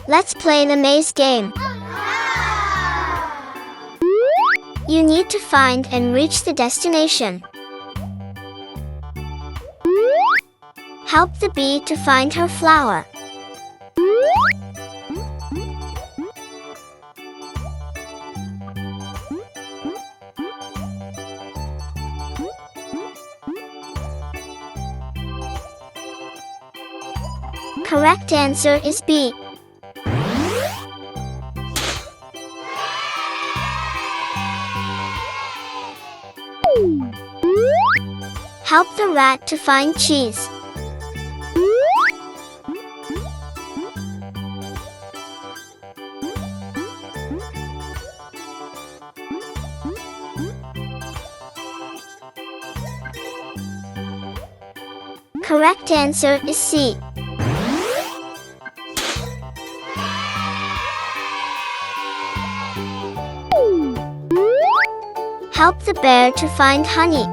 Let's play the maze game. You need to find and reach the destination. Help the bee to find her flower. Correct answer is B. Help the rat to find cheese. Correct answer is C. Help the bear to find honey.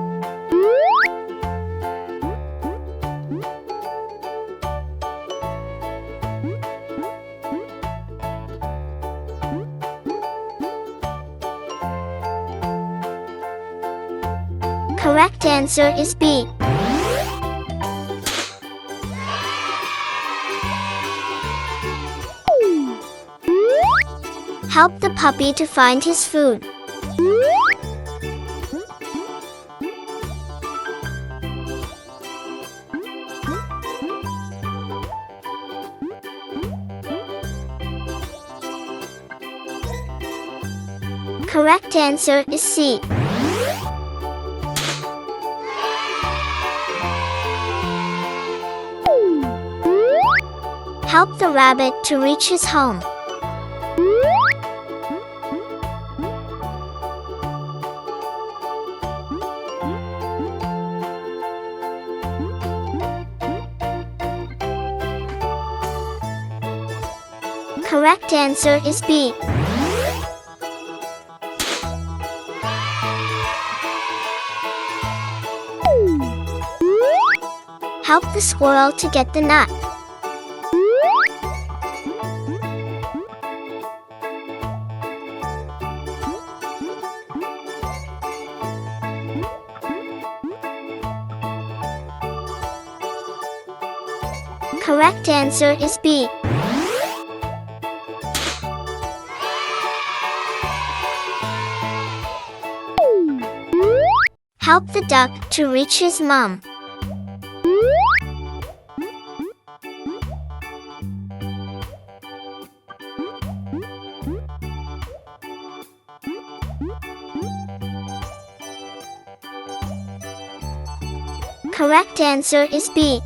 Correct answer is B. Help the puppy to find his food. Correct answer is C. Help the rabbit to reach his home. Correct answer is B. Help the squirrel to get the nut. Correct answer is B. Help the duck to reach his mom. Correct answer is B.